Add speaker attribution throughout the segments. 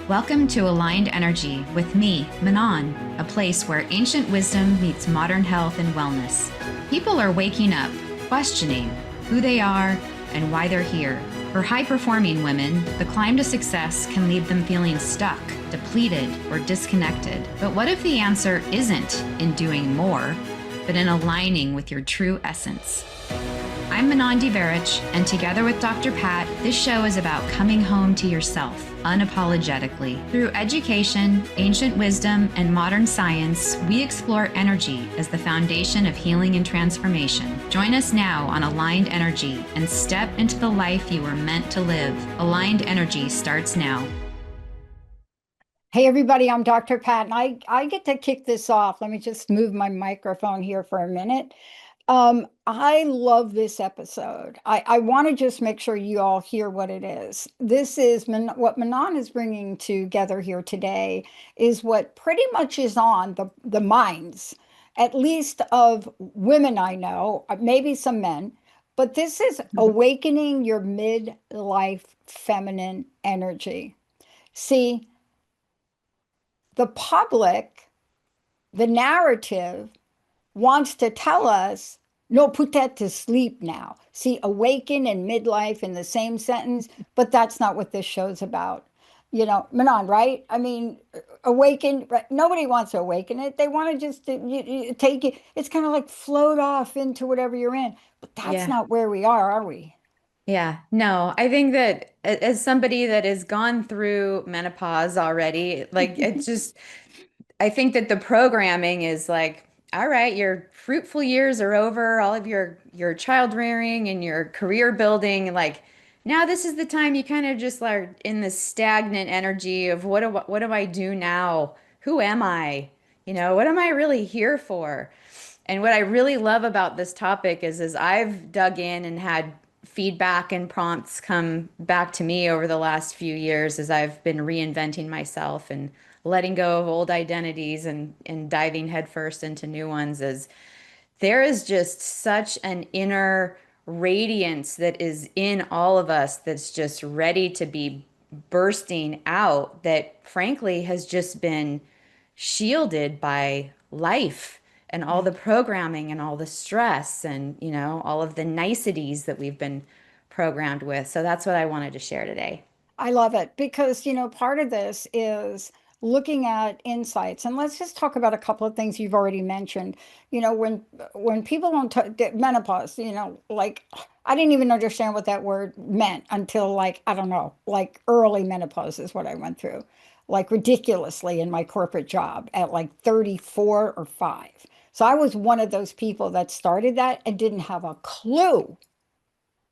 Speaker 1: Welcome to Aligned Energy with me, Manon, a place where ancient wisdom meets modern health and wellness. People are waking up, questioning who they are and why they're here. For high-performing women, the climb to success can leave them feeling stuck, depleted, or disconnected. But what if the answer isn't in doing more, but in aligning with your true essence? I'm Manon Veritch, and together with Dr. Pat, this show is about coming home to yourself unapologetically. Through education, ancient wisdom, and modern science, we explore energy as the foundation of healing and transformation. Join us now on Aligned Energy and step into the life you were meant to live. Aligned Energy starts now.
Speaker 2: Hey everybody, I'm Dr. Pat, and I get to kick this off. Let me just move my microphone here for a minute. I love this episode. I want to just make sure you all hear what it is. This is what Manon is bringing together here today is what pretty much is on the minds, at least of women I know, maybe some men, but this is awakening your midlife feminine energy. See, the public, the narrative wants to tell us, no, put that to sleep now. See, awaken and midlife in the same sentence, but that's not what this show's about. You know, Manon, right? I mean, awaken, right? Nobody wants to awaken it. They want to just you take it. It's kind of like float off into whatever you're in. But that's
Speaker 1: Yeah.
Speaker 2: not where we are we?
Speaker 1: Yeah, no, I think that as somebody that has gone through menopause already, like it's just, I think that the programming is like, all right, your fruitful years are over, all of your child rearing and your career building, like now this is the time you kind of just like in the stagnant energy of what do I do now? Who am I? You know, what am I really here for? And what I really love about this topic is I've dug in and had feedback and prompts come back to me over the last few years as I've been reinventing myself and letting go of old identities and diving headfirst into new ones is there is just such an inner radiance that is in all of us that's just ready to be bursting out that frankly has just been shielded by life and all
Speaker 2: Yeah.
Speaker 1: the programming and all the stress and all of the niceties that we've been programmed with. So that's what I wanted to share today.
Speaker 2: I love it because, part of this is looking at insights. And let's just talk about a couple of things you've already mentioned. When people don't menopause, like I didn't even understand what that word meant until like, I don't know, like early menopause is what I went through, like ridiculously in my corporate job at like 34 or 5. So I was one of those people that started that and didn't have a clue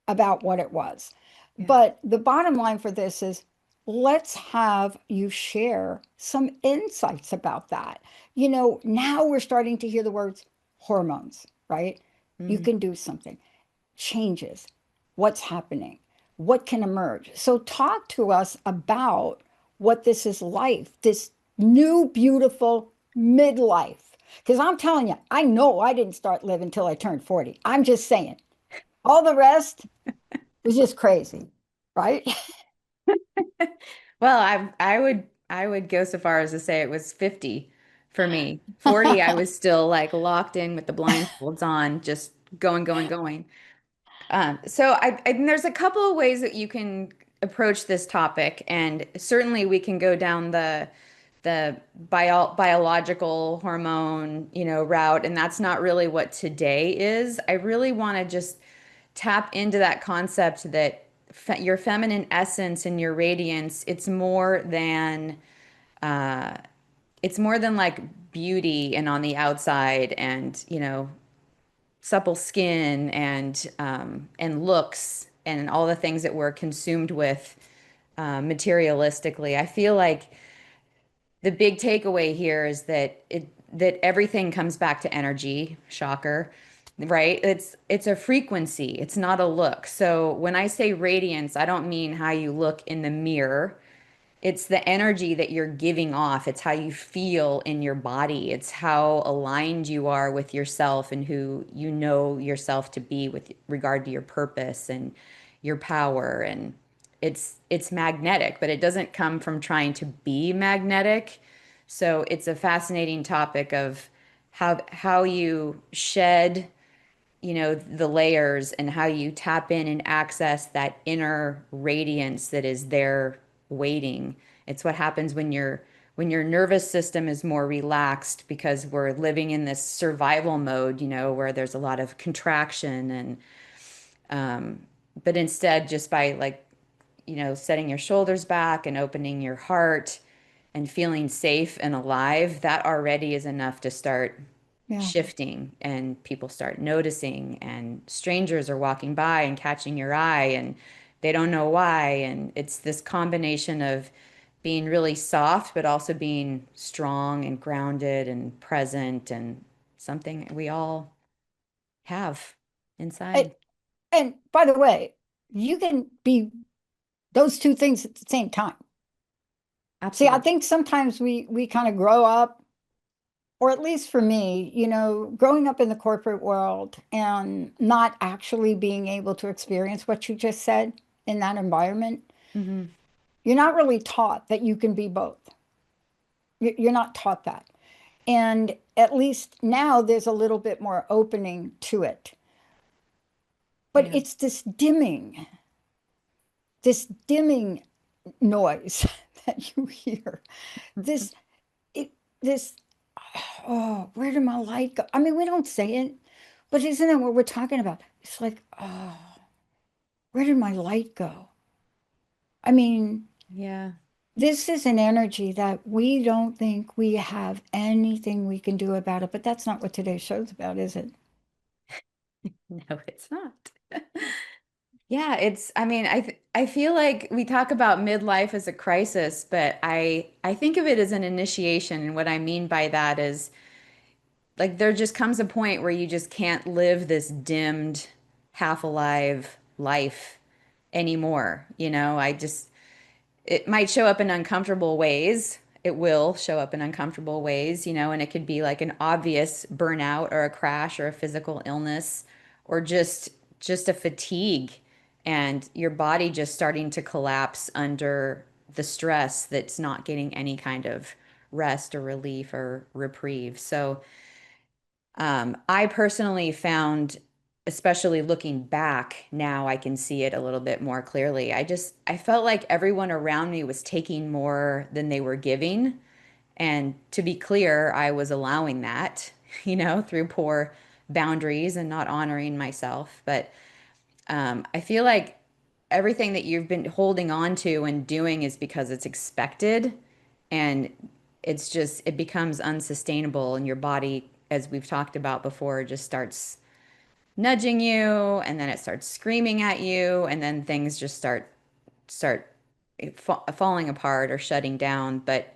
Speaker 2: about what it was.
Speaker 1: Yeah.
Speaker 2: But the bottom line for this is let's have you share some insights about that. Now we're starting to hear the words hormones, right? You
Speaker 1: Mhm.
Speaker 2: can do something, changes, what's happening, what can emerge. So, talk to us about what this is like, this new, beautiful midlife. Because I'm telling you, I know I didn't start living until I turned 40. I'm just saying. All the rest was just crazy, right?
Speaker 1: Well, I would go so far as to say it was 50 for me. 40, I was still like locked in with the blindfolds on, just going, going, going. So and there's a couple of ways that you can approach this topic, and certainly we can go down the biological hormone, route, and that's not really what today is. I really want to just tap into that concept that your feminine essence and your radiance, it's more than like beauty and on the outside and, supple skin and looks and all the things that we're consumed with materialistically. I feel like the big takeaway here is that everything comes back to energy. Shocker, right? It's a frequency. It's not a look. So when I say radiance, I don't mean how you look in the mirror. It's the energy that you're giving off. It's how you feel in your body. It's how aligned you are with yourself and who you know yourself to be with regard to your purpose and your power. And it's magnetic, but it doesn't come from trying to be magnetic. So it's a fascinating topic of how you shed, the layers and how you tap in and access that inner radiance that is there waiting. It's what happens when your nervous system is more relaxed because we're living in this survival mode, where there's a lot of contraction and but instead just by like, setting your shoulders back and opening your heart and feeling safe and alive, that already is enough to start
Speaker 2: Yeah.
Speaker 1: shifting and people start noticing and strangers are walking by and catching your eye and they don't know why. And it's this combination of being really soft, but also being strong and grounded and present and something we all have
Speaker 2: And,
Speaker 1: inside.
Speaker 2: and by the way, you can be those two things at the same time. See, I
Speaker 1: Absolutely.
Speaker 2: think sometimes we kind of grow up, or at least for me, growing up in the corporate world and not actually being able to experience what you just said in that environment,
Speaker 1: Hmm.
Speaker 2: you're not really taught that you can be both. You're not taught that. And at least now there's a little bit more opening to it. But
Speaker 1: Yeah.
Speaker 2: it's this dimming noise that you hear. This, it, this, oh, where did my light go? I mean, we don't say it, but isn't that what we're talking about? It's like, oh, where did my light go? I mean,
Speaker 1: Yeah.
Speaker 2: this is an energy that we don't think we have anything we can do about it, but that's not what today's show's about, is it?
Speaker 1: No, it's not. Yeah, I mean, I feel like we talk about midlife as a crisis, but I think of it as an initiation. And what I mean by that is like there just comes a point where you just can't live this dimmed, half alive life anymore. It might show up in uncomfortable ways. It will show up in uncomfortable ways, and it could be like an obvious burnout or a crash or a physical illness or just a fatigue and your body just starting to collapse under the stress that's not getting any kind of rest or relief or reprieve. So, I personally found, especially looking back now, I can see it a little bit more clearly. I felt like everyone around me was taking more than they were giving. And to be clear, I was allowing that, through poor boundaries and not honoring myself. But I feel like everything that you've been holding on to and doing is because it's expected. And it becomes unsustainable. And your body, as we've talked about before, just starts nudging you. And then it starts screaming at you. And then things just start falling apart or shutting down. But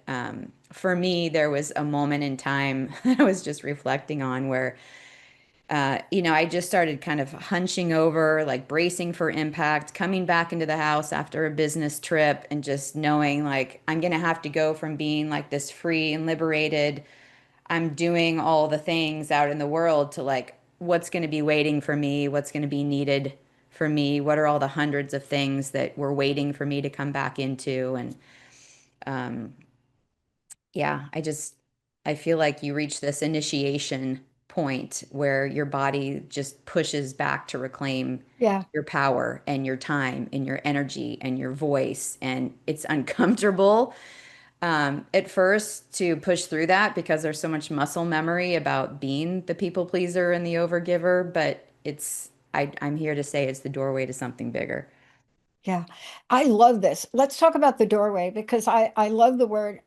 Speaker 1: for me, there was a moment in time that I was just reflecting on where I just started kind of hunching over, like bracing for impact, coming back into the house after a business trip and just knowing like I'm going to have to go from being like this free and liberated, I'm doing all the things out in the world to like what's going to be waiting for me, what's going to be needed for me, what are all the hundreds of things that were waiting for me to come back into. And yeah, I feel like you reach this initiation point where your body just pushes back to reclaim
Speaker 2: Yeah.
Speaker 1: your power and your time and your energy and your voice. And it's uncomfortable at first to push through that because there's so much muscle memory about being the people pleaser and the overgiver. But I'm here to say it's the doorway to something bigger.
Speaker 2: Yeah. I love this. Let's talk about the doorway because I love the word.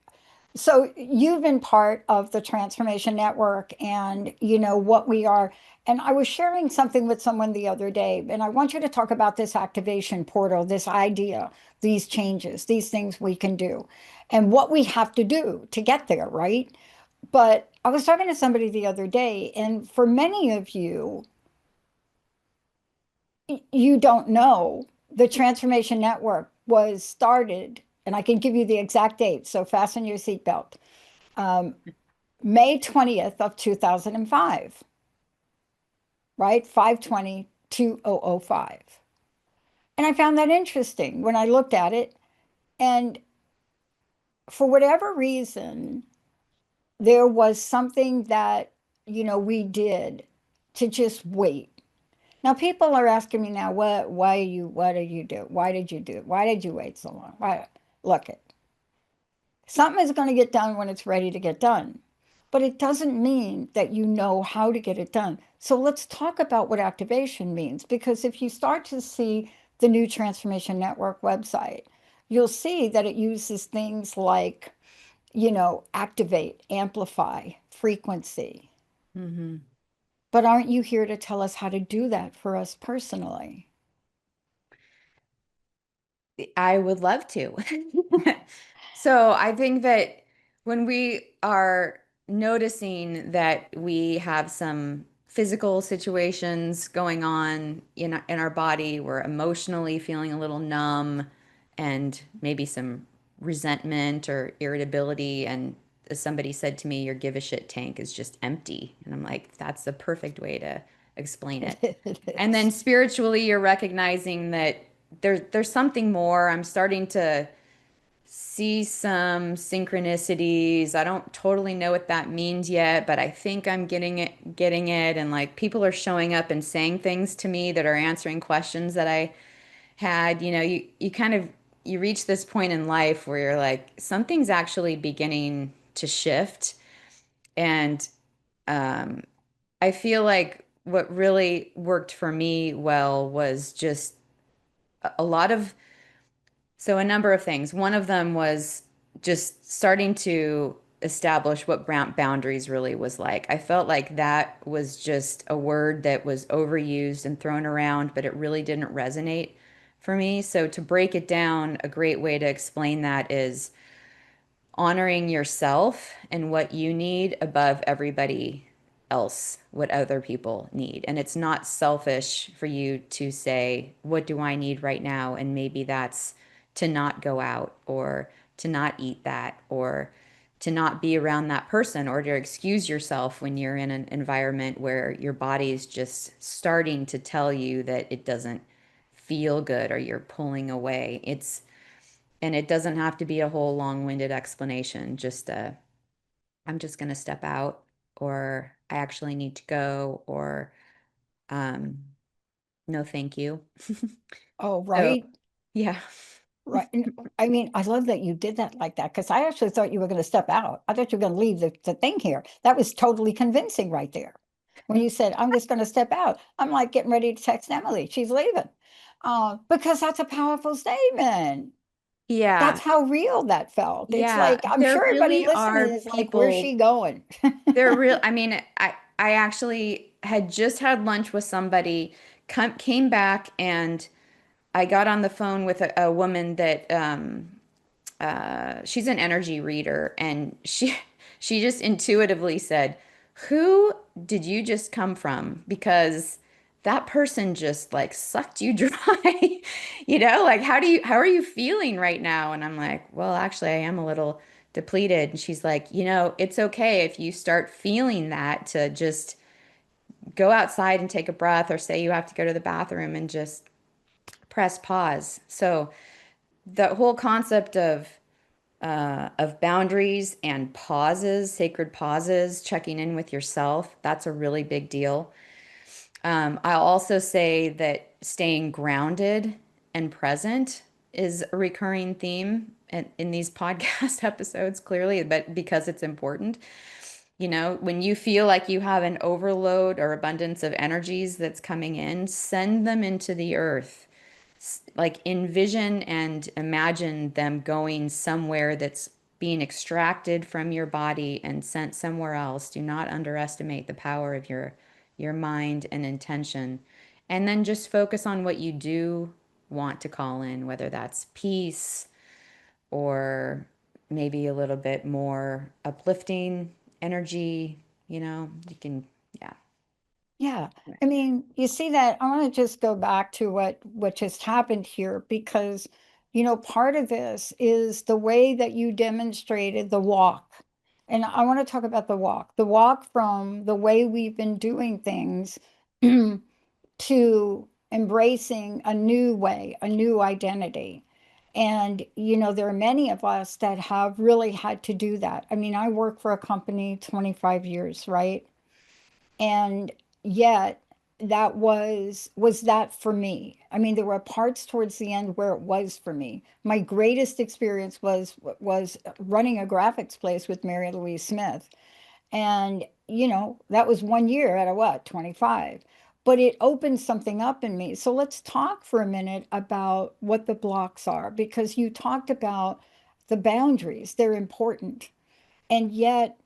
Speaker 2: So you've been part of the Transformation Network and you know what we are. And I was sharing something with someone the other day, and I want you to talk about this activation portal, this idea, these changes, these things we can do, and what we have to do to get there, right? But I was talking to somebody the other day, and for many of you, you don't know the Transformation Network was started, and I can give you the exact date, so fasten your seatbelt. May 20th of 2005, right? 5/20/2005. And I found that interesting when I looked at it. And for whatever reason, there was something that, we did to just wait. Now people are asking me now, what did you do? Why did you do it? Why did you wait so long? Why? Look it. Something is going to get done when it's ready to get done. But it doesn't mean that you know how to get it done. So let's talk about what activation means, because if you start to see the new Transformation Network website, you'll see that it uses things like, activate, amplify, frequency.
Speaker 1: Hmm.
Speaker 2: But aren't you here to tell us how to do that for us personally?
Speaker 1: I would love to. So I think that when we are noticing that we have some physical situations going on in our body, we're emotionally feeling a little numb and maybe some resentment or irritability. And as somebody said to me, your give a shit tank is just empty. And I'm like, that's the perfect way to explain it.
Speaker 2: It
Speaker 1: And then
Speaker 2: is.
Speaker 1: spiritually, you're recognizing that there's something more. I'm starting to see some synchronicities. I don't totally know what that means yet, but I think I'm getting it. And like people are showing up and saying things to me that are answering questions that I had. You kind of you reach this point in life where you're like, something's actually beginning to shift. And um, I feel like what really worked for me well was just a lot of so a number of things. One of them was just starting to establish what boundaries really was like. I felt like that was just a word that was overused and thrown around, but it really didn't resonate for me. So to break it down, a great way to explain that is honoring yourself and what you need above everybody else, what other people need. And it's not selfish for you to say, what do I need right now? And maybe that's to not go out or to not eat that or to not be around that person or to excuse yourself when you're in an environment where your body is just starting to tell you that it doesn't feel good or you're pulling away. And it doesn't have to be a whole long-winded explanation. I'm just going to step out, or I actually need to go, or um, no, thank you.
Speaker 2: Oh,
Speaker 1: So,
Speaker 2: right.
Speaker 1: yeah.
Speaker 2: Right. I mean, I love that you did that like that, because I actually thought you were going to step out. I thought you were going to leave the thing here. That was totally convincing right there. When you said, I'm just going to step out, I'm like getting ready to text Emily. She's leaving. Because that's a powerful statement. That's
Speaker 1: Yeah.
Speaker 2: how real that felt. It's
Speaker 1: Yeah.
Speaker 2: like, I'm
Speaker 1: There
Speaker 2: sure everybody
Speaker 1: really
Speaker 2: listening
Speaker 1: are
Speaker 2: is like, where's
Speaker 1: people,
Speaker 2: she going?
Speaker 1: they're real. I mean, I actually had just had lunch with somebody, came back, and I got on the phone with a woman that she's an energy reader, and she just intuitively said, "Who did you just come from?" Because that person just like sucked you dry. Like how are you feeling right now? And I'm like, well, actually, I am a little depleted. And she's like, it's okay if you start feeling that to just go outside and take a breath, or say you have to go to the bathroom and just press pause. So the whole concept of boundaries and pauses, sacred pauses, checking in with yourself. That's a really big deal. I'll also say that staying grounded and present is a recurring theme in these podcast episodes, clearly, but because it's important. When you feel like you have an overload or abundance of energies that's coming in, send them into the earth. Like envision and imagine them going somewhere that's being extracted from your body and sent somewhere else. Do not underestimate the power of your mind and intention. And then just focus on what you do want to call in, whether that's peace or maybe a little bit more uplifting energy. You can, yeah.
Speaker 2: Yeah. I mean, you see that I want to just go back to what just happened here, because part of this is the way that you demonstrated the walk. And I want to talk about the walk. The walk from the way we've been doing things to embracing a new way, a new identity. And, there are many of us that have really had to do that. I mean, I work for a company 25 years, right? And yet that was that for me. I mean, there were parts towards the end where it was for me. My greatest experience was running a graphics place with Mary Louise Smith. And, that was 1 year out of what, 25. But it opened something up in me. So let's talk for a minute about what the blocks are, because you talked about the boundaries. They're important. And yet,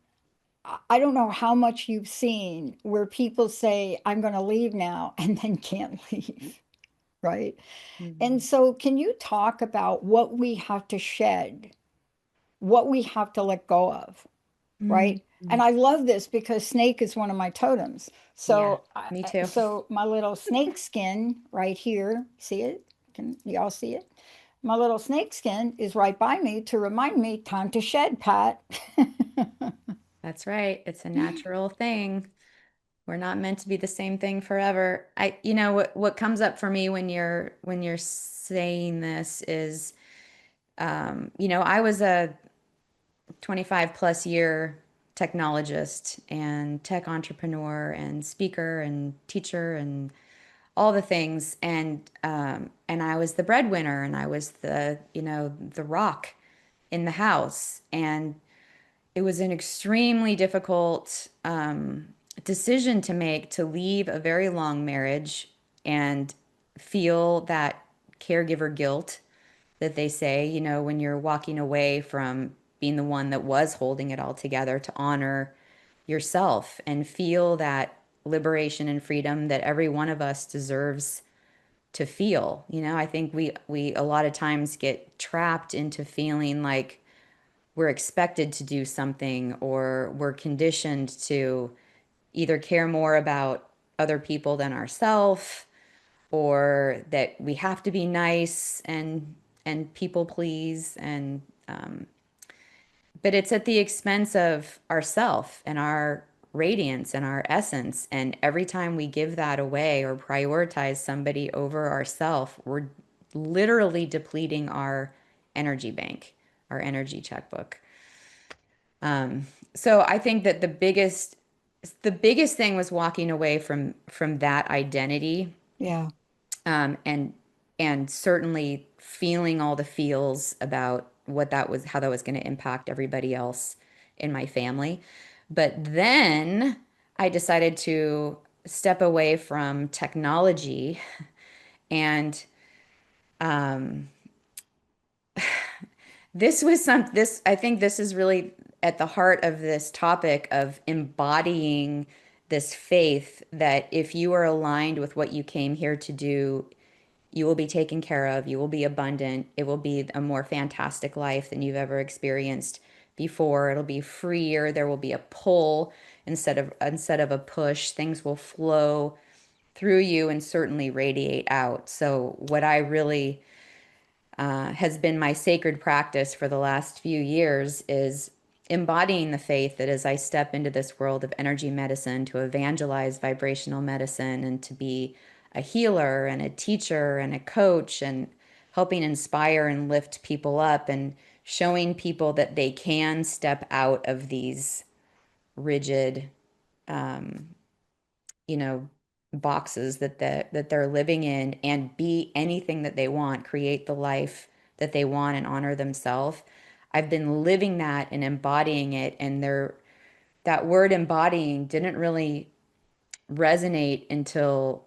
Speaker 2: I don't know how much you've seen where people say, I'm going to leave now, and then can't leave, right? And
Speaker 1: Mhm.
Speaker 2: so, can you talk about what we have to shed, what we have to let go of? Right? And
Speaker 1: Mhm.
Speaker 2: I love this because snake is one of my totems.
Speaker 1: Yeah,
Speaker 2: So,
Speaker 1: me too.
Speaker 2: so my little snake skin right here, see it? Can y'all see it? My little snake skin is right by me to remind me, time to shed, Pat.
Speaker 1: That's right. It's a natural thing. We're not meant to be the same thing forever. What comes up for me when you're saying this is, I was a 25 plus year technologist and tech entrepreneur and speaker and teacher and all the things. And I was the breadwinner and I was the rock in the house. And it was an extremely difficult decision to make to leave a very long marriage and feel that caregiver guilt that they say, when you're walking away from being the one that was holding it all together, to honor yourself and feel that liberation and freedom that every one of us deserves to feel. I think we a lot of times get trapped into feeling like we're expected to do something or we're conditioned to either care more about other people than ourselves or that we have to be nice and people please and but it's at the expense of ourself and our radiance and our essence, and every time we give that away or prioritize somebody over ourself, we're literally depleting our energy bank, our energy checkbook. So I think that the biggest thing was walking away from that identity,
Speaker 2: Yeah,
Speaker 1: and certainly feeling all the feels about what that was, how that was going to impact everybody else in my family. But then I decided to step away from technology and this I think this is really at the heart of this topic of embodying this faith that if you are aligned with what you came here to do, you will be taken care of, you will be abundant, it will be a more fantastic life than you've ever experienced before. It'll be freer, there will be a pull instead of a push. Things will flow through you and certainly radiate out. So what I really has been my sacred practice for the last few years is embodying the faith that as I step into this world of energy medicine to evangelize vibrational medicine and to be a healer and a teacher and a coach and helping inspire and lift people up and showing people that they can step out of these rigid you know, boxes that they're living in and be anything that they want, create the life that they want and honor themselves. I've been living that and embodying it, and that word embodying didn't really resonate until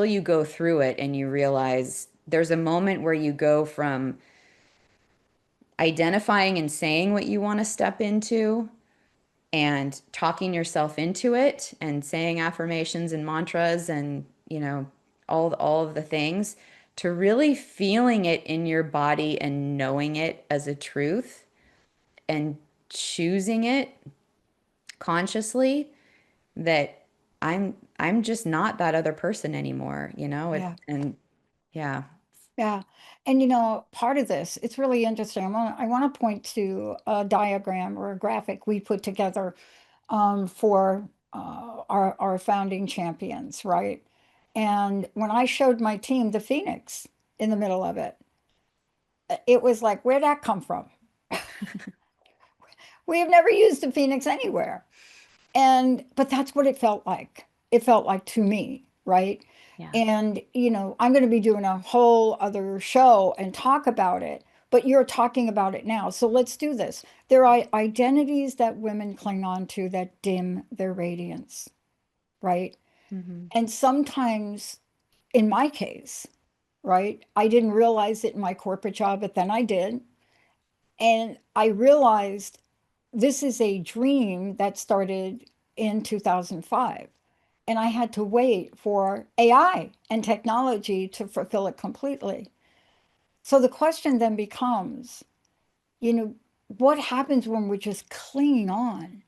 Speaker 1: you go through it and you realize there's a moment where you go from identifying and saying what you want to step into and talking yourself into it and saying affirmations and mantras and all of the things to really feeling it in your body and knowing it as a truth and choosing it consciously that I'm just not that other person anymore, it
Speaker 2: yeah,
Speaker 1: and yeah.
Speaker 2: yeah. And part of this, it's really interesting. I want to point to a diagram or a graphic we put together for our founding champions, right? And when I showed my team the Phoenix in the middle of it, it was like, where'd that come from? We have never used a Phoenix anywhere. And, but that's what it felt like. It felt like to me, right?
Speaker 1: Yeah.
Speaker 2: And, I'm going to be doing a whole other show and talk about it, but you're talking about it now. So let's do this. There are identities that women cling on to that dim their radiance, right?
Speaker 1: Hmm.
Speaker 2: And sometimes, in my case, right, I didn't realize it in my corporate job, but then I did. And I realized this is a dream that started in 2005. And I had to wait for AI and technology to fulfill it completely. So the question then becomes, you know, what happens when we're just clinging on?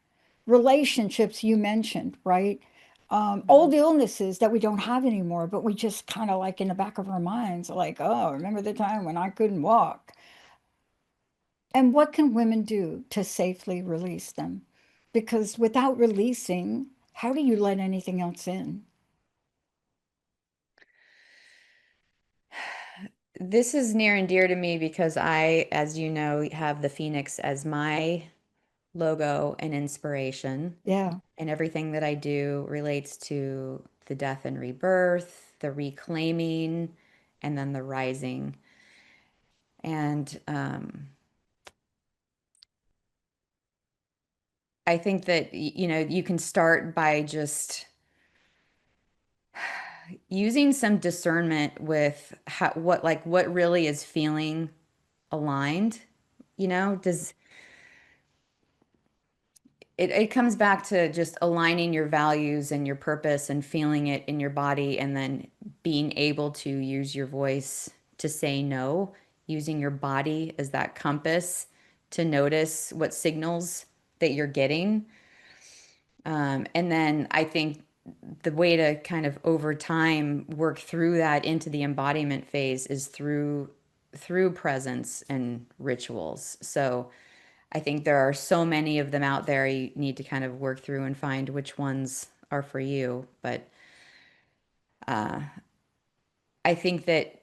Speaker 2: Relationships you mentioned, right?
Speaker 1: Hmm.
Speaker 2: Old illnesses that we don't have anymore, but we just kind of like in the back of our minds, like, oh, remember the time when I couldn't walk? And what can women do to safely release them? Because without releasing, how do you let anything else in?
Speaker 1: This is near and dear to me because I, as you know, have the Phoenix as my logo and inspiration,
Speaker 2: Yeah,
Speaker 1: and everything that I do relates to the death and rebirth, the reclaiming, and then the rising. And I think that, you can start by just using some discernment with what really is feeling aligned. Does it comes back to just aligning your values and your purpose and feeling it in your body, and then being able to use your voice to say no, using your body as that compass to notice what signals that you're getting. And then I think the way to kind of over time work through that into the embodiment phase is through presence and rituals. So I think there are so many of them out there. You need to kind of work through and find which ones are for you. But uh, I think that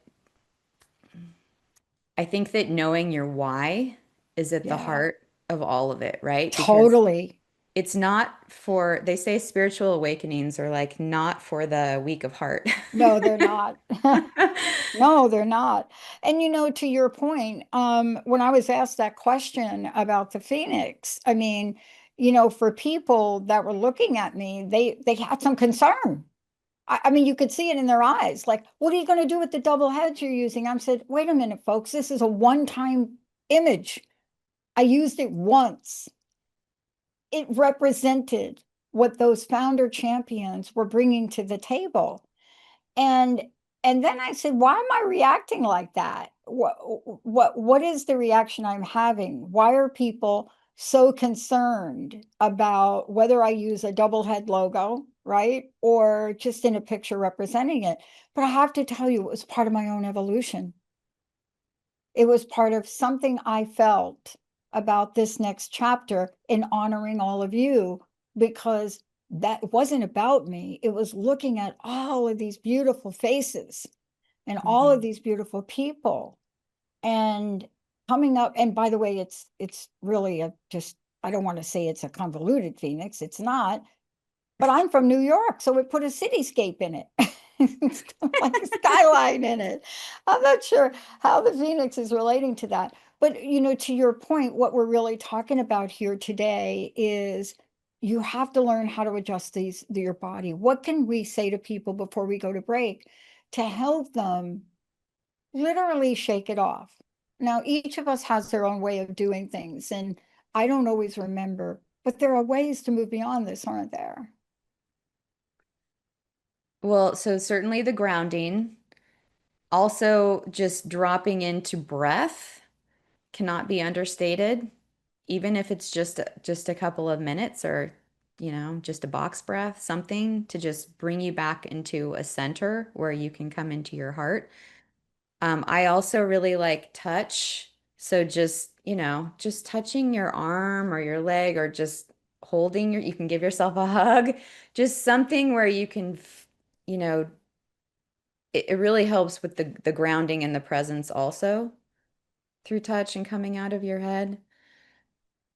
Speaker 1: I think that knowing your why is at the
Speaker 2: yeah,
Speaker 1: heart of all of it, right? Because
Speaker 2: totally.
Speaker 1: it's not for, they say spiritual awakenings are like not for the weak of heart.
Speaker 2: No, they're not. No, they're not. And to your point, when I was asked that question about the Phoenix, I mean, for people that were looking at me, they had some concern. I mean, you could see it in their eyes. Like, what are you going to do with the double heads you're using? I said, wait a minute, folks, this is a one-time image. I used it once. It represented what those founder champions were bringing to the table. And and then I said, why am I reacting like that? What is the reaction I'm having? Why are people so concerned about whether I use a double head logo, right? Or just in a picture representing it? But I have to tell you, it was part of my own evolution. It was part of something I felt about this next chapter in honoring all of you, because that wasn't about me. It was looking at all of these beautiful faces and all of
Speaker 1: Mhm.
Speaker 2: these beautiful people and coming up. And by the way, it's really a just, I don't want to say it's a convoluted Phoenix. It's not, but I'm from New York, so it put a cityscape in it. Like a skyline in it. I'm not sure how the Phoenix is relating to that. But to your point, what we're really talking about here today is you have to learn how to adjust your body. What can we say to people before we go to break to help them literally shake it off? Now, each of us has their own way of doing things, and I don't always remember, but there are ways to move beyond this, aren't there?
Speaker 1: Well, so certainly the grounding, also just dropping into breath cannot be understated, even if it's just a couple of minutes, or just a box breath, something to just bring you back into a center where you can come into your heart. I also really like touch. So just touching your arm or your leg, or just you can give yourself a hug, just something where you can, you know, it really helps with the grounding and the presence also through touch and coming out of your head.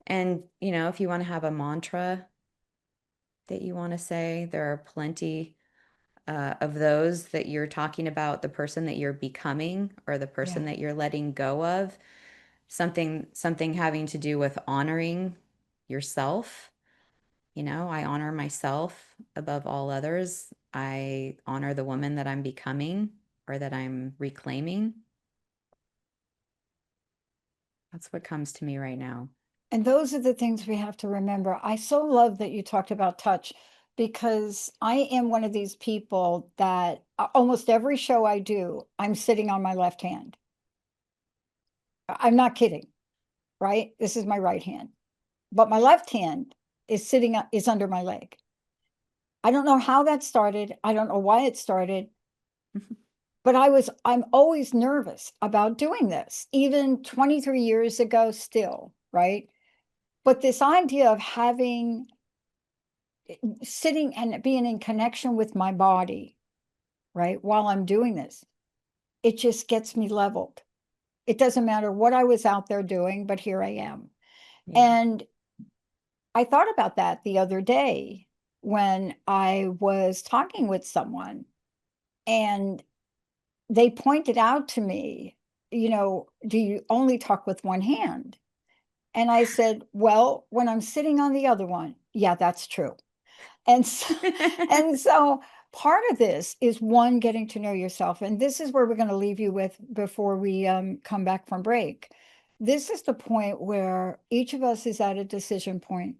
Speaker 1: And, if you want to have a mantra that you want to say, there are plenty of those that you're talking about the person that you're becoming or the
Speaker 2: Yeah.
Speaker 1: person that you're letting go of. Something having to do with honoring yourself. I honor myself above all others. I honor the woman that I'm becoming or that I'm reclaiming. That's what comes to me right now.
Speaker 2: And those are the things we have to remember. I so love that you talked about touch because I am one of these people that almost every show I do, I'm sitting on my left hand. I'm not kidding, right? This is my right hand, but my left hand is under my leg. I don't know how that started. I don't know why it started, but I'm always nervous about doing this, even 23 years ago still, right? But this idea of having sitting and being in connection with my body, right, while I'm doing this, it just gets me leveled. It doesn't matter what I was out there doing, but here I am.
Speaker 1: Yeah.
Speaker 2: And I thought about that the other day when I was talking with someone and they pointed out to me, do you only talk with one hand? And I said, well, when I'm sitting on the other one, yeah, that's true. And so, and so part of this is one, getting to know yourself. And this is where we're going to leave you with before we come back from break. This is the point where each of us is at a decision point.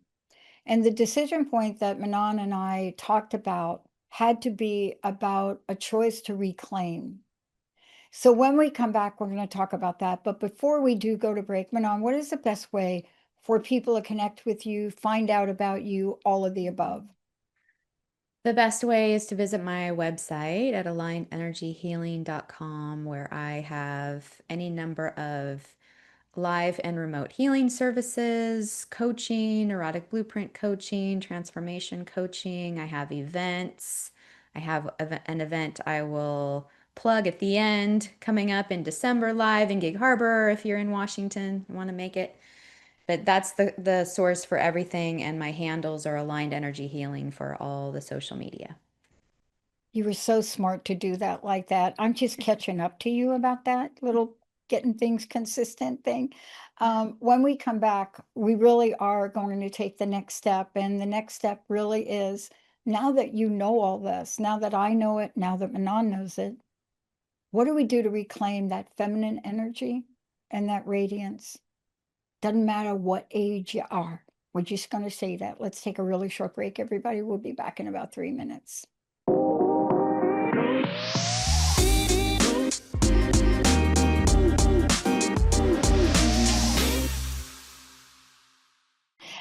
Speaker 2: And the decision point that Manon and I talked about had to be about a choice to reclaim. So when we come back, we're going to talk about that. But before we do go to break, Manon, what is the best way for people to connect with you, find out about you, all of the above?
Speaker 1: The best way is to visit my website at alignedenergyhealing.com, where I have any number of live and remote healing services, coaching, erotic blueprint coaching, transformation coaching. I have events. I have an event I will plug at the end coming up in December live in Gig Harbor if you're in Washington, want to make it. But that's the source for everything, and my handles are Aligned Energy Healing for all the social media.
Speaker 2: You were so smart to do that like that. I'm just catching up to you about that little getting things consistent thing. When we come back, we really are going to take the next step. And the next step really is, now that you know all this, now that I know it, now that Manon knows it, what do we do to reclaim that feminine energy and that radiance? Doesn't matter what age you are. We're just going to say that. Let's take a really short break, everybody. We'll be back in about 3 minutes.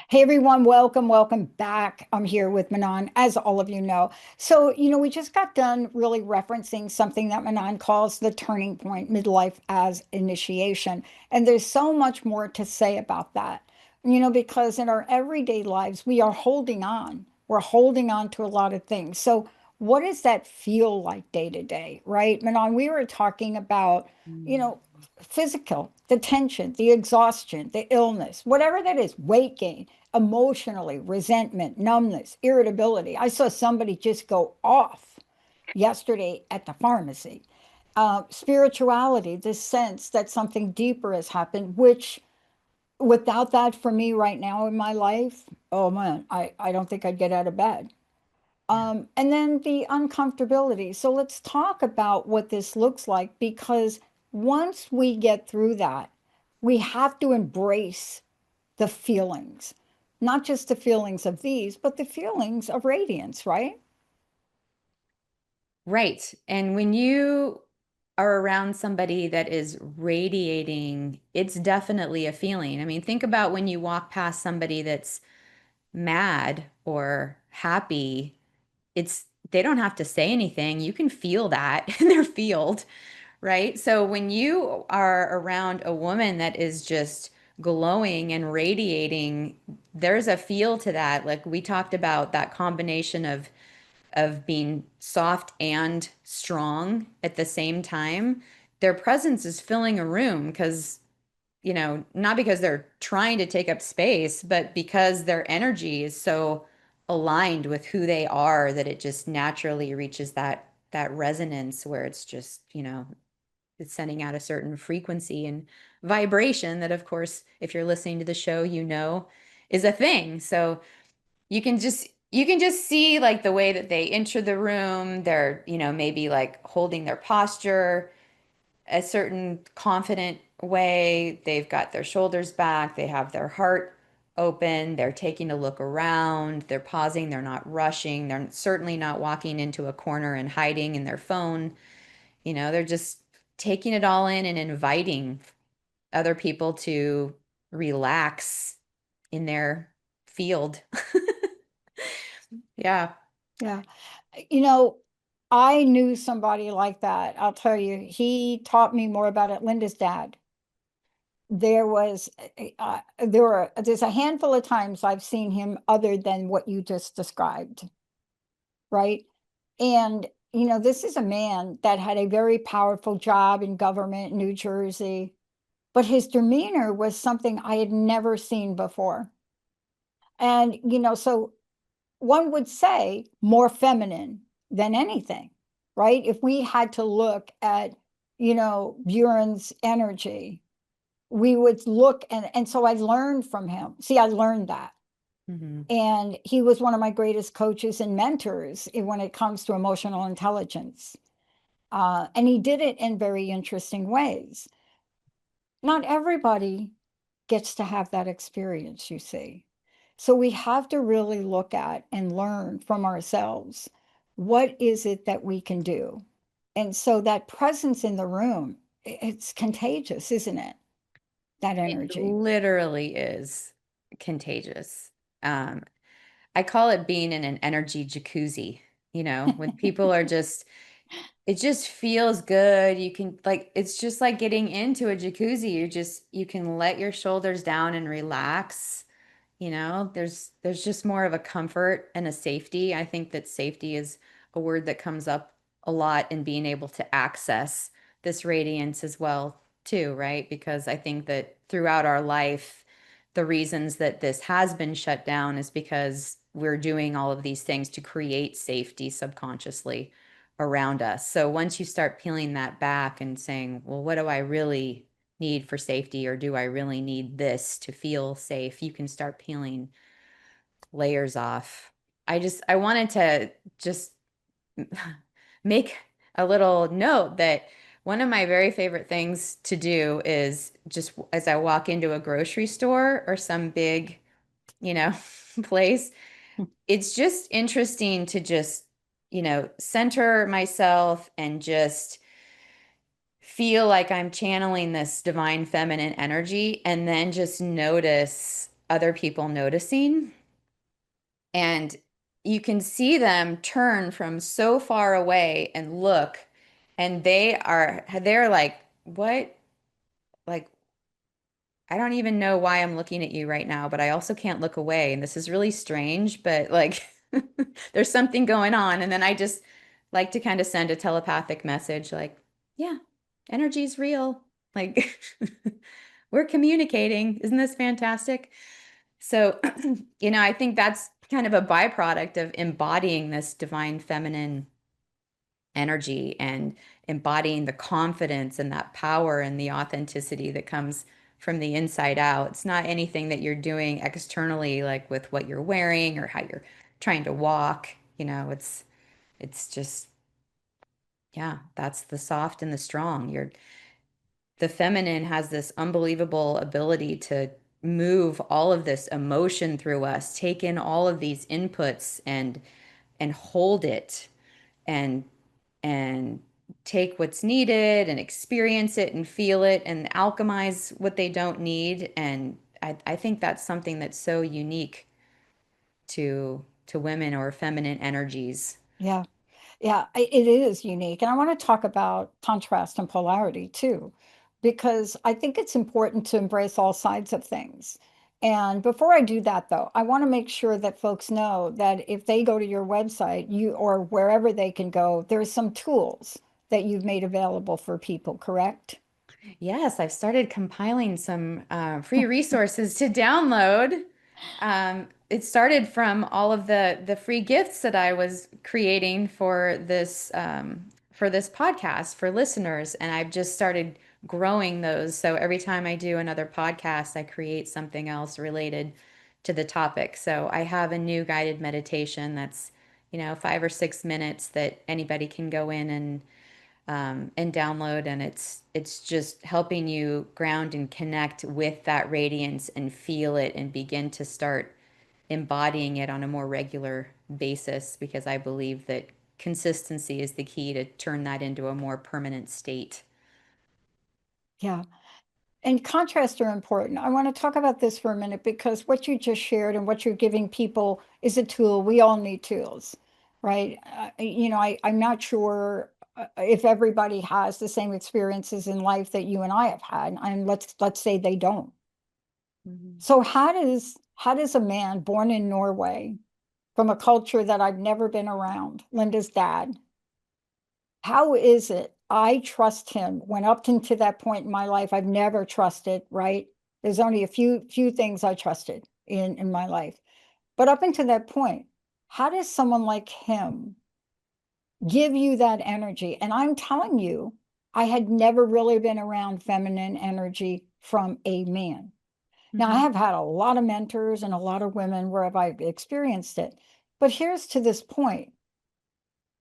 Speaker 2: Hey everyone, welcome back. I'm here with Manon, as all of you know. So, we just got done really referencing something that Manon calls the turning point, midlife as initiation. And there's so much more to say about that, because in our everyday lives, we are holding on. We're holding on to a lot of things. So, what does that feel like day to day, right? Manon, we were talking about, you
Speaker 1: Mm.
Speaker 2: know, physical, the tension, the exhaustion, the illness, whatever that is, weight gain, emotionally, resentment, numbness, irritability. I saw somebody just go off yesterday at the pharmacy. Spirituality, this sense that something deeper has happened, which without that for me right now in my life, oh man, I don't think I'd get out of bed.
Speaker 1: Yeah.
Speaker 2: And then the uncomfortability. So let's talk about what this looks like, because once we get through that, we have to embrace the feelings, not just the feelings of these, but the feelings of radiance, right?
Speaker 1: Right. And when you are around somebody that is radiating, it's definitely a feeling. I mean, think about when you walk past somebody that's mad or happy, they don't have to say anything. You can feel that in their field, right? So when you are around a woman that is just glowing and radiating, there's a feel to that. Like we talked about that combination of of being soft and strong at the same time, their presence is filling a room because, not because they're trying to take up space, but because their energy is so aligned with who they are that it just naturally reaches that resonance where it's just, it's sending out a certain frequency and vibration that, of course, if you're listening to the show, is a thing. So you can just see like the way that they enter the room. They're, maybe like holding their posture a certain confident way. They've got their shoulders back. They have their heart open. They're taking a look around. They're pausing. They're not rushing. They're certainly not walking into a corner and hiding in their phone. They're just taking it all in and inviting other people to relax in their field. Yeah.
Speaker 2: Yeah. You know, I knew somebody like that. I'll tell you, he taught me more about it. Linda's dad. There's a handful of times I've seen him other than what you just described, right? And, this is a man that had a very powerful job in government in New Jersey, but his demeanor was something I had never seen before. And, so one would say more feminine than anything, right? If we had to look at, Buren's energy, we would look and so I learned from him. See, I learned that.
Speaker 1: Hmm.
Speaker 2: And he was one of my greatest coaches and mentors when it comes to emotional intelligence. And he did it in very interesting ways. Not everybody gets to have that experience, you see. So we have to really look at and learn from ourselves. What is it that we can do? And so that presence in the room, it's contagious, isn't it? That
Speaker 1: It
Speaker 2: energy.
Speaker 1: literally is contagious. Um, I call it being in an energy jacuzzi, when people are just, it just feels good. You can like, it's just like getting into a jacuzzi. You can let your shoulders down and relax. There's just more of a comfort and a safety. I think that safety is a word that comes up a lot in being able to access this radiance as well, too, right? Because I think that throughout our life, the reasons that this has been shut down is because we're doing all of these things to create safety subconsciously around us. So once you start peeling that back and saying, well, what do I really need for safety, or do I really need this to feel safe? You can start peeling layers off. I wanted to just make a little note that one of my very favorite things to do is just as I walk into a grocery store or some big, you know, place, it's just interesting to just, center myself and just feel like I'm channeling this divine feminine energy and then just notice other people noticing. And you can see them turn from so far away and look, and they're like, what? Like, I don't even know why I'm looking at you right now, but I also can't look away. And this is really strange, but like there's something going on. And then I just like to kind of send a telepathic message like, yeah, energy is real. Like we're communicating. Isn't this fantastic? So, I think that's kind of a byproduct of embodying this divine feminine energy and embodying the confidence and that power and the authenticity that comes from the inside out. It's not anything that you're doing externally, like with what you're wearing or how you're trying to walk. It's just, yeah, that's the soft and the strong. The feminine has this unbelievable ability to move all of this emotion through us, take in all of these inputs and hold it and and take what's needed and experience it and feel it and alchemize what they don't need. And I think that's something that's so unique to women or feminine energies.
Speaker 2: Yeah. Yeah, it is unique. And I want to talk about contrast and polarity too, because I think it's important to embrace all sides of things. And before I do that, though, I want to make sure that folks know that if they go to your website, you or wherever they can go, there's some tools that you've made available for people, correct?
Speaker 1: Yes, I've started compiling some free resources to download. It started from all of the free gifts that I was creating for this podcast for listeners, and I've just started growing those. So every time I do another podcast, I create something else related to the topic. So I have a new guided meditation that's, 5 or 6 minutes that anybody can go in and download, and it's just helping you ground and connect with that radiance and feel it and begin to start embodying it on a more regular basis, because I believe that consistency is the key to turn that into a more permanent state.
Speaker 2: Yeah. And contrasts are important. I want to talk about this for a minute because what you just shared and what you're giving people is a tool. We all need tools, right? I'm not sure if everybody has the same experiences in life that you and I have had, and let's say they don't.
Speaker 1: Mhm.
Speaker 2: So how does a man born in Norway from a culture that I've never been around, Linda's dad, how is it I trust him when up until that point in my life, I've never trusted, right? There's only a few things I trusted in my life. But up until that point, how does someone like him give you that energy? And I'm telling you, I had never really been around feminine energy from a man. Now, I
Speaker 1: Mhm.
Speaker 2: have had a lot of mentors and a lot of women where have I experienced it. But here's to this point.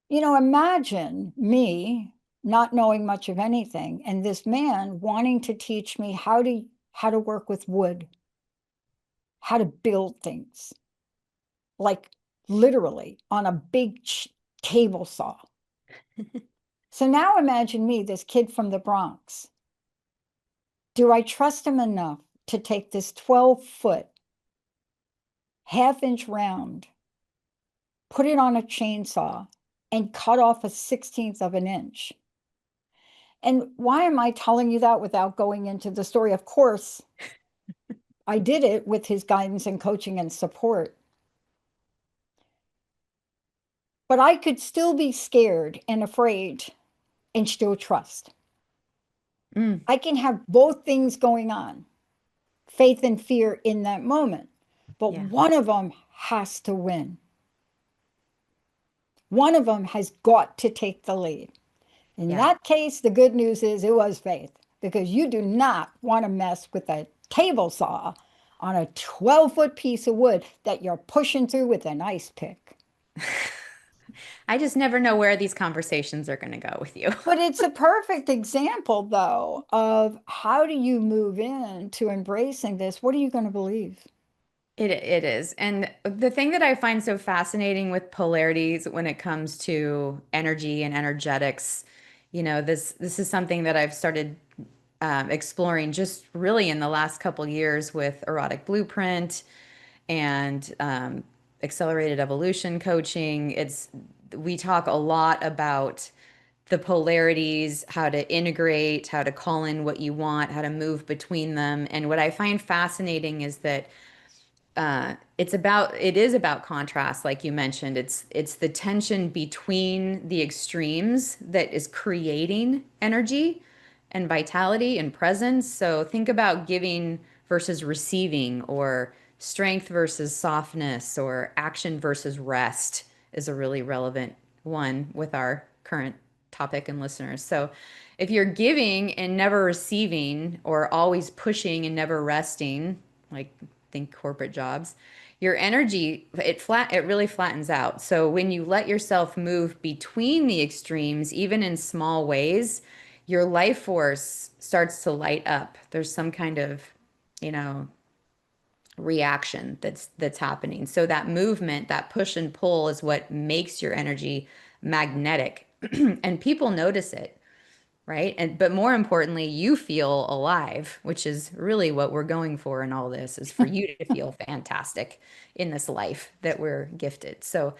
Speaker 2: Imagine me not knowing much of anything and this man wanting to teach me how to work with wood, how to build things, like literally on a big table saw. So now imagine me, this kid from the Bronx. Do I trust him enough to take this 12-foot, half-inch round, put it on a chainsaw, and cut off a 16th of an inch? And why am I telling you that without going into the story? Of course, I did it with his guidance and coaching and support, but I could still be scared and afraid and still trust.
Speaker 1: Mm,
Speaker 2: I can have both things going on, faith and fear in that moment, but
Speaker 1: yeah,
Speaker 2: one of them has to win. One of them has got to take the lead. In
Speaker 1: yeah.
Speaker 2: that case, the good news is it was faith because you do not want to mess with a table saw on a 12-foot piece of wood that you're pushing through with an ice pick.
Speaker 1: I just never know where these conversations are going to go with you.
Speaker 2: But it's a perfect example, though, of how do you move into embracing this? What are you going to believe?
Speaker 1: It is. And the thing that I find so fascinating with polarities when it comes to energy and energetics, this is something that I've started exploring just really in the last couple years with erotic blueprint and accelerated evolution coaching. We talk a lot about the polarities, how to integrate, how to call in what you want, how to move between them. And what I find fascinating is that it is about contrast, like you mentioned. It's the tension between the extremes that is creating energy and vitality and presence. So think about giving versus receiving, or strength versus softness, or action versus rest is a really relevant one with our current topic and listeners. So if you're giving and never receiving, or always pushing and never resting, like think corporate jobs, your energy, it really flattens out. So when you let yourself move between the extremes, even in small ways, your life force starts to light up. There's some kind of, you know, reaction that's happening. So that movement, that push and pull is what makes your energy magnetic. And people notice it, right? And but more importantly, you feel alive, which is really what we're going for in all this, is for you to feel fantastic in this life that we're gifted. So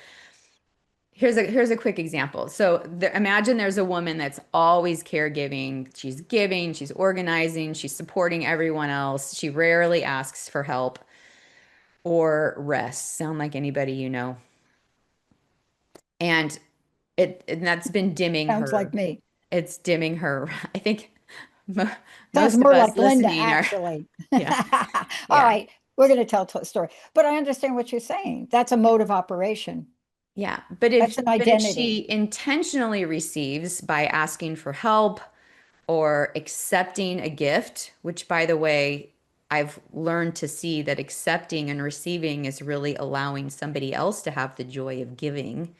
Speaker 1: here's a quick example. So imagine there's a woman that's always caregiving. She's giving, she's organizing, she's supporting everyone else. She rarely asks for help or rest. Sound like anybody you know. And and that's been dimming
Speaker 2: Sounds
Speaker 1: her.
Speaker 2: like me.
Speaker 1: It's dimming her. I think mo
Speaker 2: Sounds
Speaker 1: most of
Speaker 2: more
Speaker 1: us
Speaker 2: like Linda,
Speaker 1: listening are,
Speaker 2: actually.
Speaker 1: yeah,
Speaker 2: All
Speaker 1: yeah,
Speaker 2: right, we're going to tell a story. But I understand what you're saying. That's a mode of operation.
Speaker 1: yeah.
Speaker 2: That's an
Speaker 1: But if
Speaker 2: identity.
Speaker 1: she intentionally receives by asking for help or accepting a gift, which by the way, I've learned to see that accepting and receiving is really allowing somebody else to have the joy of giving.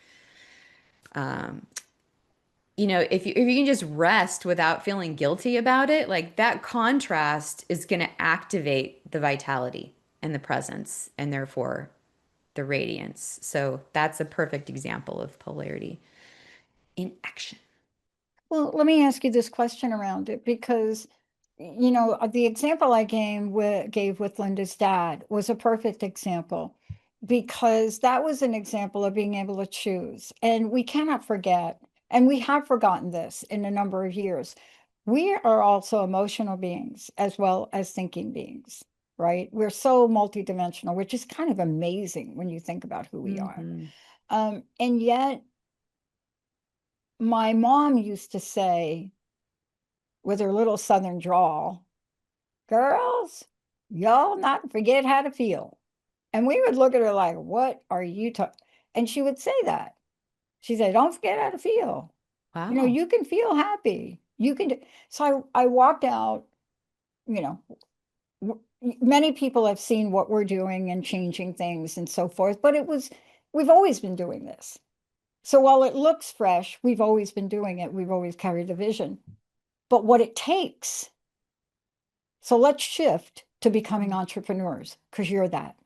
Speaker 1: If you can just rest without feeling guilty about it, like that contrast is going to activate the vitality and the presence and therefore the radiance. So that's a perfect example of polarity in action.
Speaker 2: Well, let me ask you this question around it because, the example I gave with Linda's dad was a perfect example because that was an example of being able to choose. And we cannot forget, and we have forgotten this in a number of years. We are also emotional beings as well as thinking beings, right? We're so multidimensional, which is kind of amazing when you think about who we are.
Speaker 1: Hmm.
Speaker 2: And yet, my mom used to say, with her little southern drawl, girls, y'all not forget how to feel. And we would look at her like, what are you talking? And she would say that. She said, don't forget how to feel.
Speaker 1: Wow.
Speaker 2: You can feel happy. You can. So I walked out, you know, many people have seen what we're doing and changing things and so forth, but we've always been doing this. So while it looks fresh, we've always been doing it. We've always carried the vision. But what it takes, so let's shift to becoming entrepreneurs because you're that.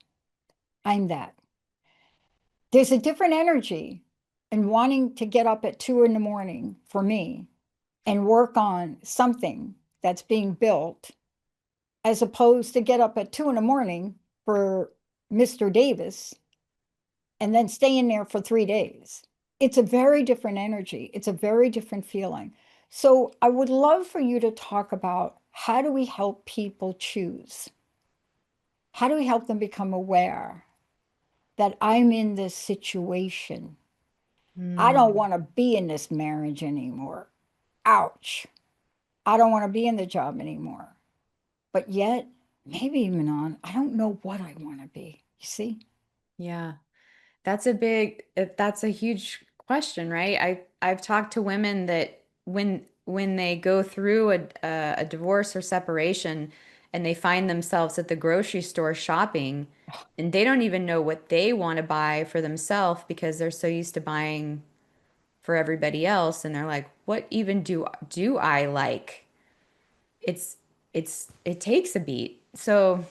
Speaker 2: I'm that. There's a different energy in wanting to get up at 2 in the morning for me and work on something that's being built as opposed to get up at 2 in the morning for Mr. Davis and then stay in there for 3 days. It's a very different energy. It's a very different feeling. So I would love for you to talk about how do we help people choose? How do we help them become aware that I'm in this situation? I don't
Speaker 1: Mm.
Speaker 2: want to be in this marriage anymore. Ouch. I don't want to be in the job anymore. But yet, maybe, Manon, I don't know what I want to be. You see?
Speaker 1: Yeah. That's a huge question, right? I've talked to women that when they go through a divorce or separation and they find themselves at the grocery store shopping and they don't even know what they want to buy for themselves because they're so used to buying for everybody else and they're like, what even do I like? It's it takes a beat. So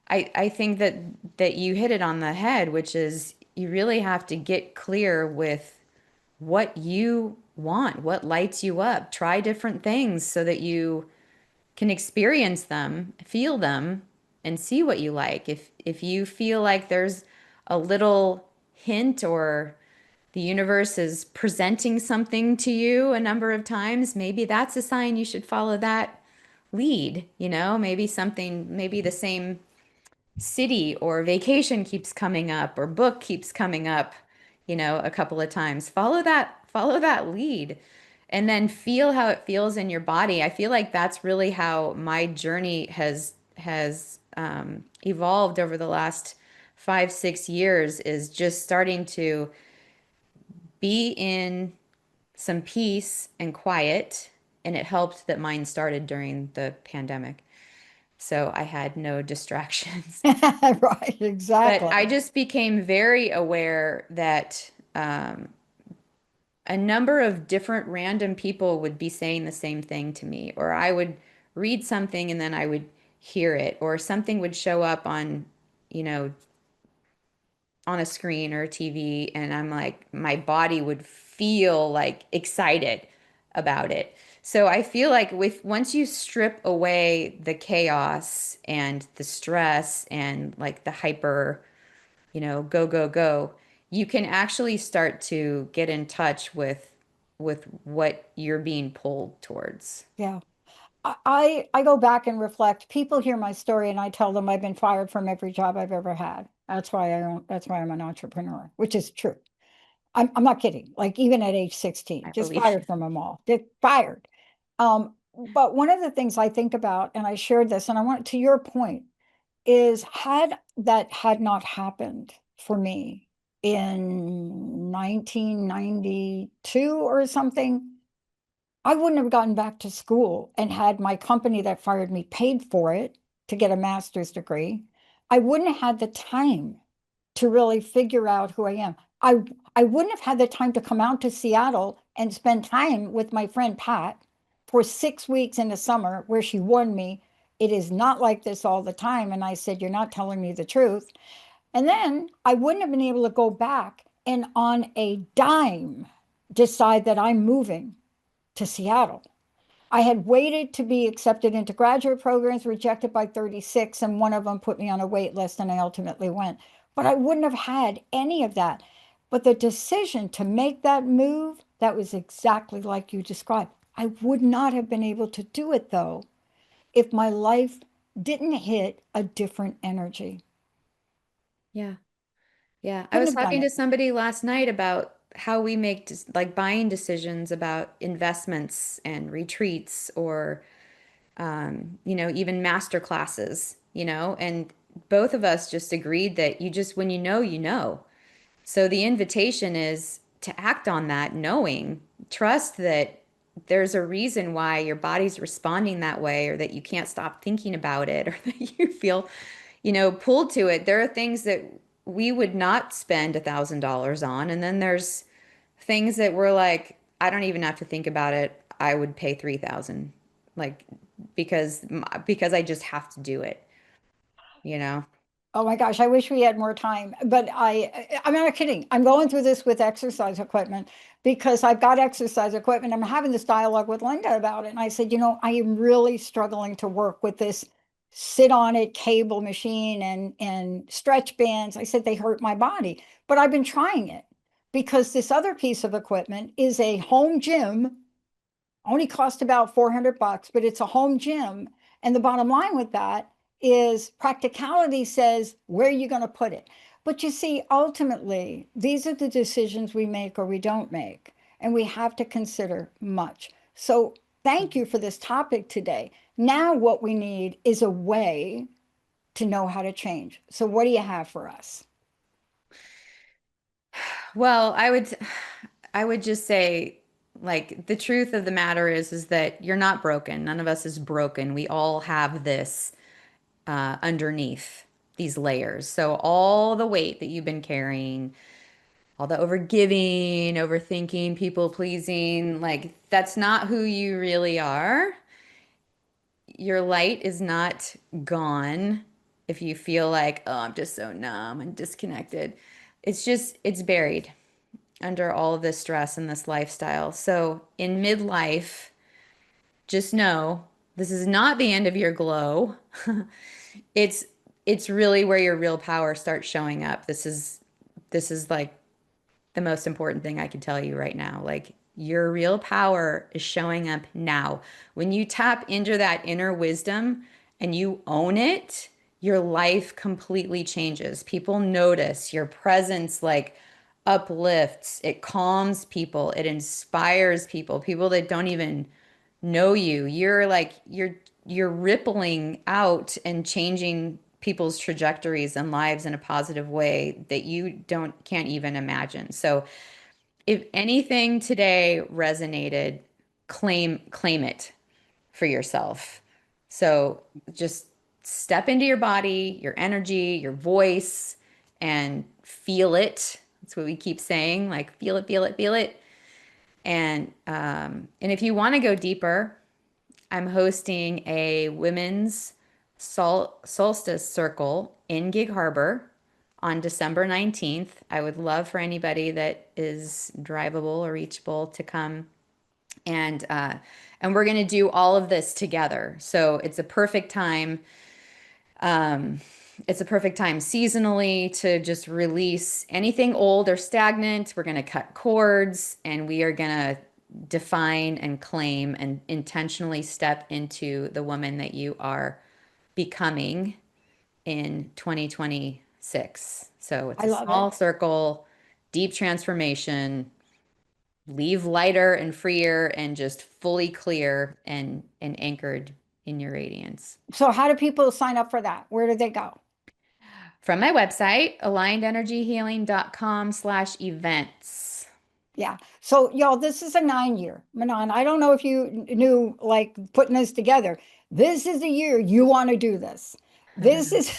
Speaker 1: I think that you hit it on the head, which is you really have to get clear with what you want, what lights you up. Try different things so that you can experience them, feel them, and see what you like. If you feel like there's a little hint or the universe is presenting something to you a number of times, maybe that's a sign you should follow that lead, maybe something, maybe the same city or vacation keeps coming up or book keeps coming up, a couple of times. Follow that lead and then feel how it feels in your body. I feel like that's really how my journey has evolved over the last 5, 6 years is just starting to be in some peace and quiet. And it helped that mine started during the pandemic. So I had no distractions.
Speaker 2: Right,
Speaker 1: But I
Speaker 2: exactly.
Speaker 1: just became very aware that a number of different random people would be saying the same thing to me, or I would read something and then I would hear it, or something would show up you know, on a screen or a TV, and I'm like, my body would feel like excited about it. So I feel like with once you strip away the chaos and the stress and like the hyper, go, go, go. you can actually start to get in touch with what you're being pulled towards.
Speaker 2: Yeah. I go back and reflect. People hear my story and I tell them I've been fired from every job I've ever had. That's why I'm an entrepreneur, which is true. I'm not kidding. Like even at age 16,
Speaker 1: I
Speaker 2: just
Speaker 1: believe.
Speaker 2: fired from them all. They're fired. But one of the things I think about, and I shared this, and I want to your point, is had not happened for me in 1992 or something, I wouldn't have gotten back to school and had my company that fired me paid for it to get a master's degree. I wouldn't have had the time to really figure out who I am. I wouldn't have had the time to come out to Seattle and spend time with my friend Pat for 6 weeks in the summer where she warned me, it is not like this all the time. And I said, you're not telling me the truth. And then I wouldn't have been able to go back and on a dime decide that I'm moving to Seattle. I had waited to be accepted into graduate programs, rejected by 36, and one of them put me on a wait list, and I ultimately went. But I wouldn't have had any of that. But the decision to make that move, that was exactly like you described. I would not have been able to do it, though, if my life didn't hit a different energy.
Speaker 1: Yeah. Yeah. I
Speaker 2: Couldn't
Speaker 1: was
Speaker 2: have done
Speaker 1: talking to
Speaker 2: it.
Speaker 1: somebody last night about how we make like buying decisions about investments and retreats or even master classes, and both of us just agreed that you just, when you know, you know. So the invitation is to act on that, knowing, trust that there's a reason why your body's responding that way, or that you can't stop thinking about it, or that you feel, pulled to it. There are things that we would not spend $1,000 on, and then there's things that we're like, I don't even have to think about it. I would pay 3,000, like because I just have to do it, you know?
Speaker 2: Oh my gosh, I wish we had more time. But I'm not kidding. I'm going through this with exercise equipment because I've got exercise equipment. I'm having this dialogue with Linda about it. And I said, I am really struggling to work with this sit on it cable machine and stretch bands. I said they hurt my body, but I've been trying it because this other piece of equipment is a home gym, only cost about 400 bucks, but it's a home gym. And the bottom line with that is practicality says, where are you going to put it? But you see, ultimately, these are the decisions we make or we don't make. And we have to consider much. So thank you for this topic today. Now, what we need is a way to know how to change. So, what do you have for us?
Speaker 1: Well, I would just say, like, the truth of the matter is that you're not broken. None of us is broken. We all have this underneath these layers. So all the weight that you've been carrying, all the overgiving, overthinking, people pleasing, like that's not who you really are. Your light is not gone if you feel like, oh, I'm just so numb and disconnected. It's buried under all of this stress and this lifestyle. So in midlife, just know this is not the end of your glow. It's it's really where your real power starts showing up. This is like the most important thing I can tell you right now. Like your real power is showing up now. When you tap into that inner wisdom and you own it, your life completely changes. People notice your presence like uplifts, it calms people, it inspires people, people that don't even know you. You're rippling out and changing people's trajectories and lives in a positive way that you don't can't even imagine. So if anything today resonated, claim it for yourself. So just step into your body, your energy, your voice, and feel it. That's what we keep saying, like feel it, feel it, feel it. And if you want to go deeper, I'm hosting a women's solstice circle in Gig Harbor on December 19th. I would love for anybody that is drivable or reachable to come, and we're going to do all of this together. So it's a perfect time. it's a perfect time seasonally to just release anything old or stagnant. We're going to cut cords and we are going to define and claim and intentionally step into the woman that you are becoming in 2026. So it's
Speaker 2: I
Speaker 1: a
Speaker 2: love it.
Speaker 1: small circle, deep transformation, leave lighter and freer and just fully clear and anchored in your radiance.
Speaker 2: So how do people sign up for that? Where do they go?
Speaker 1: From my website, alignedenergyhealing.com/events.
Speaker 2: Yeah. So, y'all, this is a 9 year. Manon, I don't know if you knew, like, putting this together. This is the year you want to do this. This is,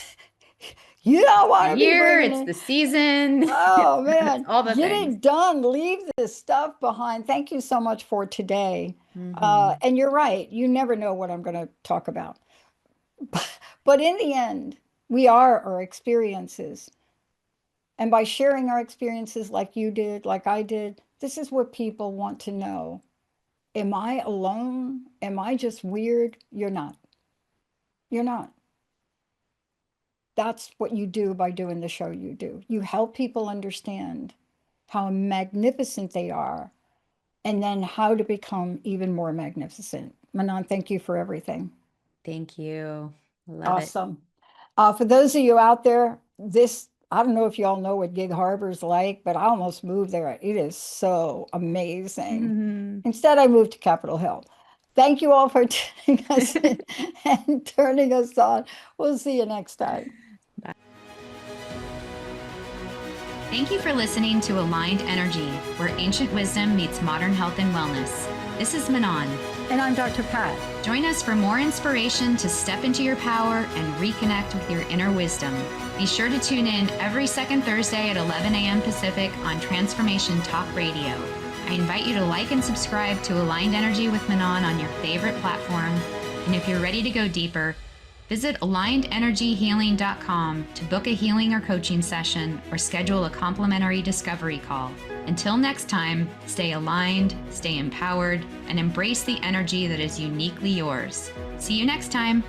Speaker 2: you don't
Speaker 1: The
Speaker 2: want to be
Speaker 1: year,
Speaker 2: bringing
Speaker 1: it's
Speaker 2: in,
Speaker 1: the season,
Speaker 2: oh,
Speaker 1: it's
Speaker 2: man,
Speaker 1: all the
Speaker 2: get
Speaker 1: things.
Speaker 2: it done. Leave this stuff behind. Thank you so much for today.
Speaker 1: Hmm.
Speaker 2: And you're right. You never know what I'm going to talk about. But in the end, we are our experiences. And by sharing our experiences like you did, like I did, this is what people want to know. Am I alone? Am I just weird? You're not. You're not. That's what you do by doing the show you do. You help people understand how magnificent they are and then how to become even more magnificent. Manon, thank you for everything.
Speaker 1: Thank you. Love it.
Speaker 2: Awesome. For those of you out there, I don't know if you all know what Gig Harbor's like, but I almost moved there. It is so amazing.
Speaker 1: Mhm.
Speaker 2: Instead, I moved to Capitol Hill. Thank you all for tuning us in and turning us on. We'll see you next time.
Speaker 1: Thank you for listening to Aligned Energy, where ancient wisdom meets modern health and wellness. This is Manon.
Speaker 2: And I'm Dr. Pat.
Speaker 1: Join us for more inspiration to step into your power and reconnect with your inner wisdom. Be sure to tune in every second Thursday at 11 a.m. Pacific on Transformation Talk Radio. I invite you to like and subscribe to Aligned Energy with Manon on your favorite platform. And if you're ready to go deeper, visit alignedenergyhealing.com to book a healing or coaching session or schedule a complimentary discovery call. Until next time, stay aligned, stay empowered, and embrace the energy that is uniquely yours. See you next time.